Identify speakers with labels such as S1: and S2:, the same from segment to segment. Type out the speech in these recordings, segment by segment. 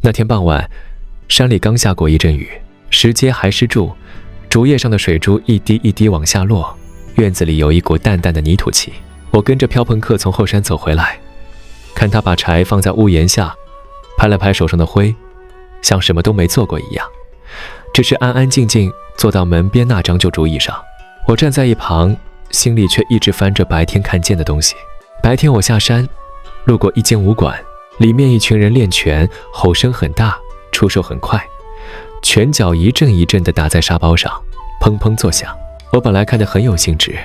S1: 那天傍晚，山里刚下过一阵雨，石阶还湿住，竹叶上的水珠一滴一滴往下落，院子里有一股淡淡的泥土气。我跟着漂朋克从后山走回来，看他把柴放在屋檐下，拍了拍手上的灰，像什么都没做过一样，只是安安静静坐到门边那张旧竹椅上。我站在一旁，心里却一直翻着白天看见的东西。白天我下山，路过一间武馆，里面一群人练拳，吼声很大，出手很快，拳脚一阵一阵地打在沙包上，砰砰作响。我本来看得很有兴致，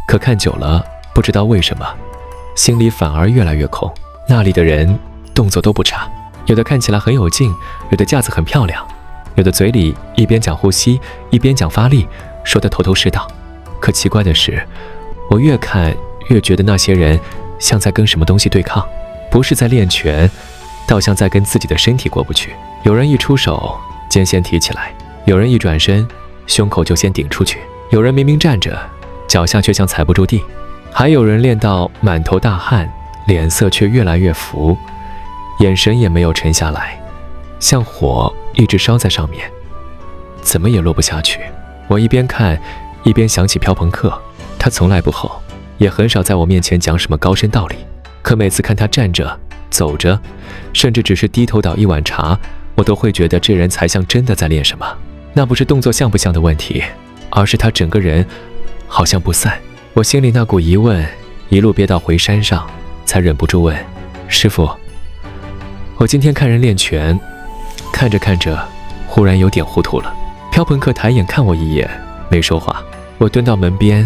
S1: 可看久了，不知道为什么，心里反而越来越空。那里的人动作都不差，有的看起来很有劲，有的架子很漂亮，有的嘴里一边讲呼吸，一边讲发力，说得头头是道。可奇怪的是，我越看越觉得那些人像在跟什么东西对抗，不是在练拳，倒像在跟自己的身体过不去。有人一出手，肩先提起来；有人一转身，胸口就先顶出去；有人明明站着，脚下却像踩不住地；还有人练到满头大汗，脸色却越来越浮，眼神也没有沉下来，像火一直烧在上面，怎么也落不下去。我一边看一边想起漂朋克，他从来不吼，也很少在我面前讲什么高深道理，可每次看他站着走着，甚至只是低头倒一碗茶，我都会觉得这人才像真的在练什么。那不是动作像不像的问题，而是他整个人好像不散。我心里那股疑问一路憋到回山上，才忍不住问师傅，我今天看人练拳，看着看着忽然有点糊涂了。漂朋克抬眼看我一眼，没说话。我蹲到门边，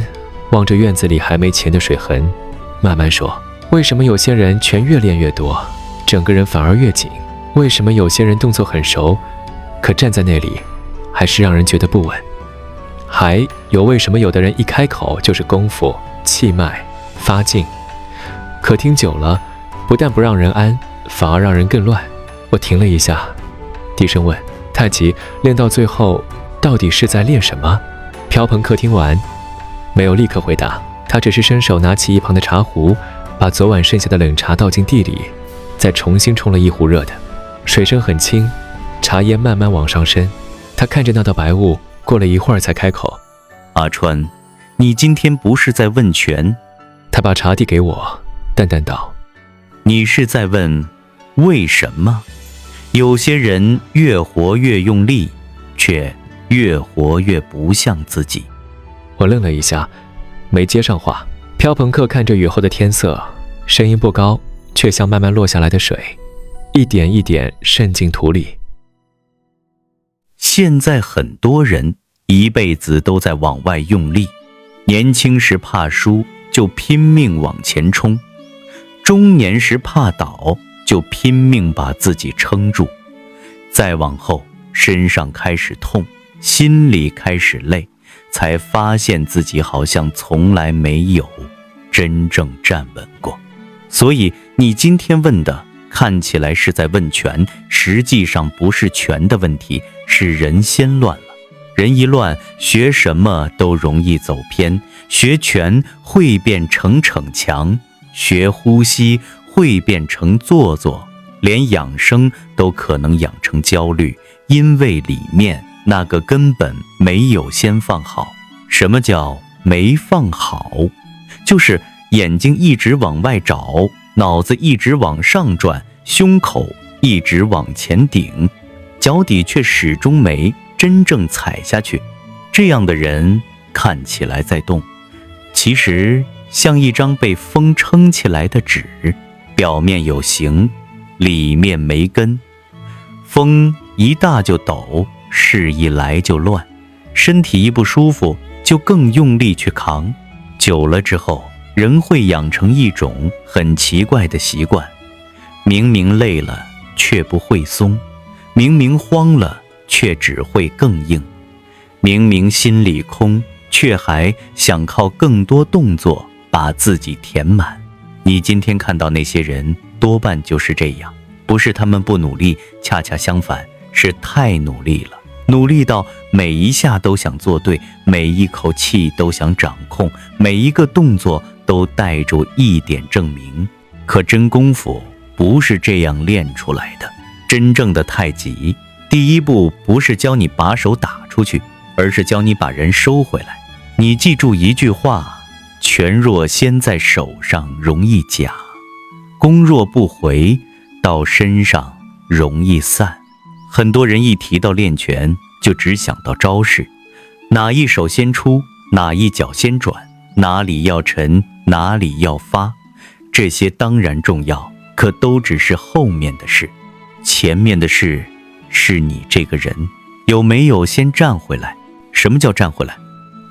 S1: 望着院子里还没乾的水痕，慢慢说，为什么有些人拳越练越多，整个人反而越紧？为什么有些人动作很熟，可站在那里还是让人觉得不稳？还有为什么有的人一开口就是功夫、气脉、发劲，可听久了不但不让人安，反而让人更乱？我停了一下，低声问，太极练到最后到底是在练什么？漂朋克听完没有立刻回答，他只是伸手拿起一旁的茶壶，把昨晚剩下的冷茶倒进地里，再重新冲了一壶热的。水声很轻，茶烟慢慢往上升。他看着那道白雾，过了一会儿才开口，
S2: 阿川，你今天不是在问拳？
S1: 他把茶递给我，淡淡道，
S2: 你是在问为什么有些人越活越用力，却越活越不像自己？
S1: 我愣了一下，没接上话。漂朋克看着雨后的天色，声音不高，却像慢慢落下来的水，一点一点渗进土里。
S2: 现在很多人一辈子都在往外用力，年轻时怕输就拼命往前冲，中年时怕倒就拼命把自己撑住，再往后身上开始痛，心里开始累，才发现自己好像从来没有真正站稳过。所以你今天问的看起来是在问拳，实际上不是拳的问题，是人先乱了。人一乱，学什么都容易走偏，学拳会变成逞强，学呼吸会变成做作，连养生都可能养成焦虑，因为里面那个根本没有先放好。什么叫没放好？就是眼睛一直往外找，脑子一直往上转，胸口一直往前顶，脚底却始终没真正踩下去。这样的人看起来在动，其实像一张被风撑起来的纸，表面有形，里面没根。风一大就抖，事一来就乱，身体一不舒服就更用力去扛。久了之后，人会养成一种很奇怪的习惯，明明累了却不会松，明明慌了却只会更硬，明明心里空，却还想靠更多动作把自己填满。你今天看到那些人多半就是这样，不是他们不努力，恰恰相反，是太努力了，努力到每一下都想做对，每一口气都想掌控，每一个动作都带着一点证明。可真功夫不是这样练出来的，真正的太极，第一步不是教你把手打出去，而是教你把人收回来。你记住一句话：拳若先在手上容易假，攻若不回到身上容易散。很多人一提到练拳，就只想到招式，哪一手先出，哪一脚先转，哪里要沉，哪里要发，这些当然重要，可都只是后面的事。前面的事是你这个人有没有先站回来。什么叫站回来？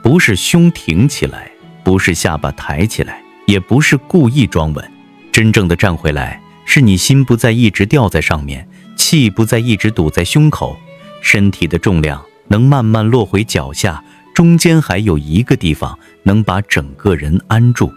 S2: 不是胸挺起来，不是下巴抬起来，也不是故意装稳。真正的站回来，是你心不再一直吊在上面，气不再一直堵在胸口，身体的重量能慢慢落回脚下，中间还有一个地方能把整个人安住。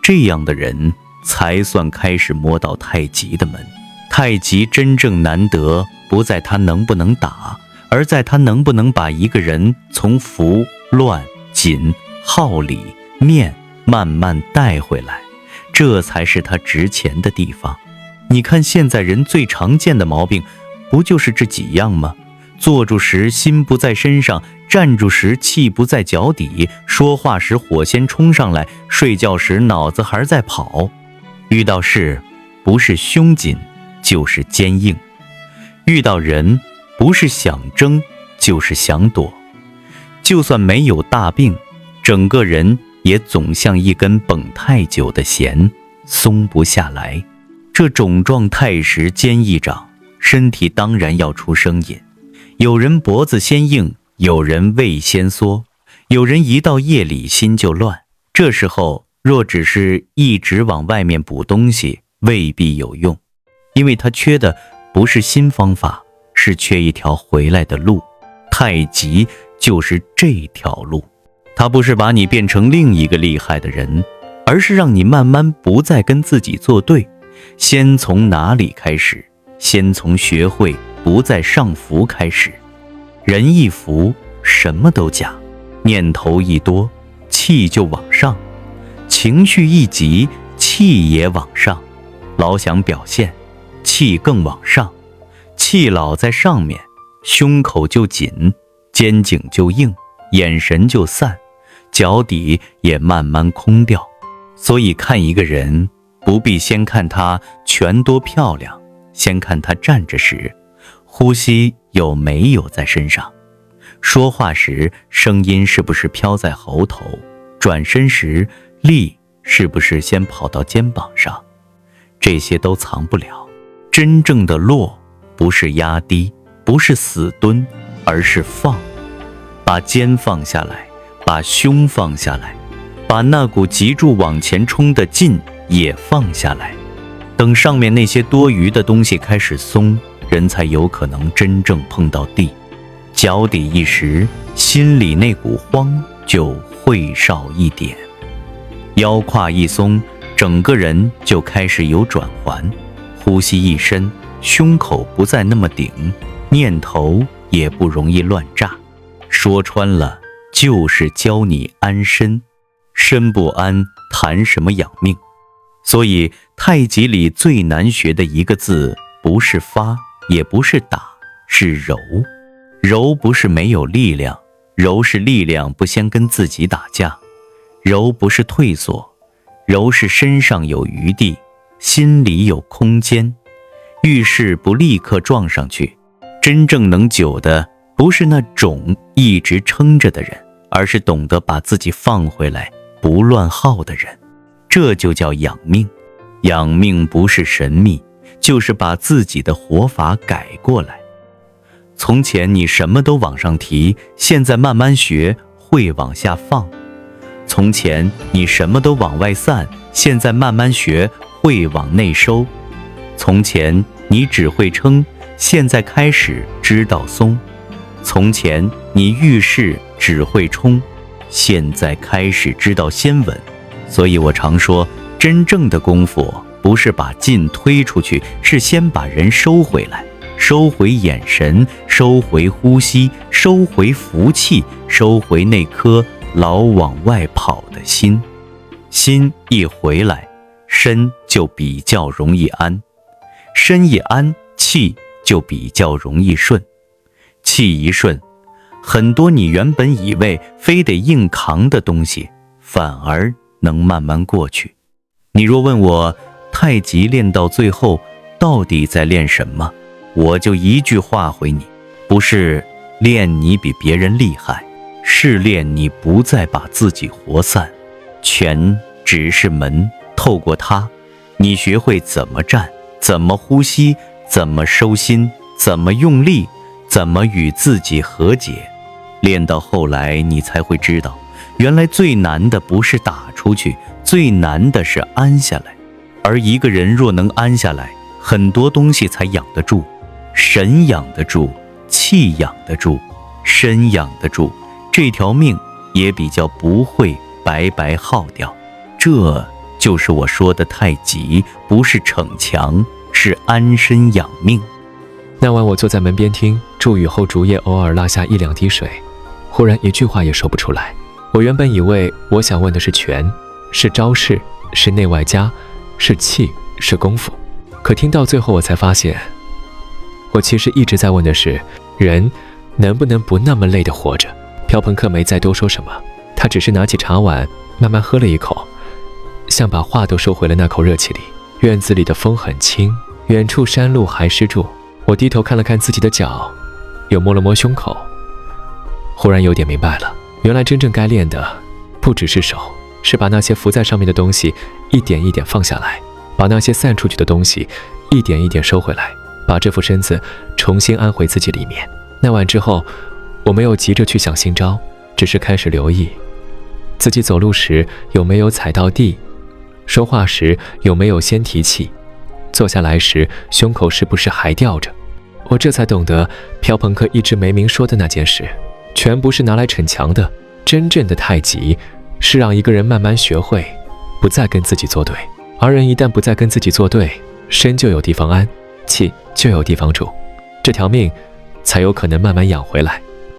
S2: 这样的人才算开始摸到太极的门。太极真正难得，不在他能不能打，而在他能不能把一个人从浮、乱、紧、耗里、面慢慢带回来，这才是他值钱的地方。你看现在人最常见的毛病，不就是这几样吗？坐住时心不在身上，站住时气不在脚底，说话时火先冲上来，睡觉时脑子还在跑。遇到事不是胸紧就是坚硬，遇到人不是想争就是想躲。就算没有大病，整个人也总像一根绷太久的弦，松不下来。这种状态时间一长，身体当然要出声音。有人脖子先硬，有人胃先缩，有人一到夜里心就乱。这时候若只是一直往外面补东西，未必有用，因为他缺的不是新方法，是缺一条回来的路。太极就是这条路，它不是把你变成另一个厉害的人，而是让你慢慢不再跟自己作对。先从哪里开始？先从学会不再上浮开始。人一浮，什么都假。念头一多，气就往上；情绪一急，气也往上。老想表现，气更往上。气老在上面，胸口就紧，肩颈就硬，眼神就散，脚底也慢慢空掉。所以看一个人，不必先看他拳多漂亮，先看他站着时，呼吸有没有在身上，说话时声音是不是飘在喉头，转身时力是不是先跑到肩膀上，这些都藏不了。真正的落，不是压低，不是死蹲，而是放。把肩放下来，把胸放下来，把那股急住往前冲的劲也放下来。等上面那些多余的东西开始松，人才有可能真正碰到地。脚底一实，心里那股慌就会少一点。腰胯一松，整个人就开始有转环。呼吸一深，胸口不再那么顶，念头也不容易乱炸。说穿了，就是教你安身。身不安，谈什么养命？所以太极里最难学的一个字，不是发，也不是打，是柔。柔不是没有力量，柔是力量不先跟自己打架。柔不是退缩，柔是身上有余地，心里有空间。遇事不立刻撞上去。真正能久的，不是那种一直撑着的人，而是懂得把自己放回来，不乱耗的人。这就叫养命。养命不是神秘，就是把自己的活法改过来。从前你什么都往上提，现在慢慢学会往下放。从前你什么都往外散，现在慢慢学会往内收。从前你只会撑，现在开始知道松。从前你遇事只会冲，现在开始知道先稳。所以我常说，真正的功夫不是把劲推出去，是先把人收回来，收回眼神，收回呼吸，收回福气，收回那颗老往外跑的心。心一回来，身就比较容易安。身一安，气就比较容易顺。气一顺，很多你原本以为非得硬扛的东西，反而能慢慢过去。你若问我太极练到最后到底在练什么，我就一句话回你，不是练你比别人厉害，是练你不再把自己活散。拳只是门，透过它，你学会怎么站，怎么呼吸，怎么收心，怎么用力，怎么与自己和解。练到后来，你才会知道，原来最难的不是打出去，最难的是安下来。而一个人若能安下来，很多东西才养得住，神养得住，气养得住，身养得住，这条命也比较不会白白耗掉。这就是我说的太极，不是逞强，是安身养命。
S1: 那晚我坐在门边听，注雨后竹叶偶尔落下一两滴水，忽然一句话也说不出来。我原本以为我想问的是拳，是招式，是内外家，是气，是功夫，可听到最后我才发现，我其实一直在问的是，人能不能不那么累地活着。朴朋克没再多说什么，他只是拿起茶碗慢慢喝了一口，像把话都收回了那口热气里。院子里的风很轻，远处山路还湿住。我低头看了看自己的脚，又摸了摸胸口，忽然有点明白了，原来真正该练的不只是手，是把那些浮在上面的东西一点一点放下来，把那些散出去的东西一点一点收回来，把这副身子重新安回自己里面。那晚之后，我没有急着去想新招，只是开始留意自己走路时有没有踩到地，说话时有没有先提气，坐下来时胸口是不是还吊着。我这才懂得朴朋克一直没明说的那件事，全不是拿来逞强的，真正的太极是让一个人慢慢学会不再跟自己作对。而人一旦不再跟自己作对，身就有地方安，气就有地方住，这条命才有可能慢慢养回来。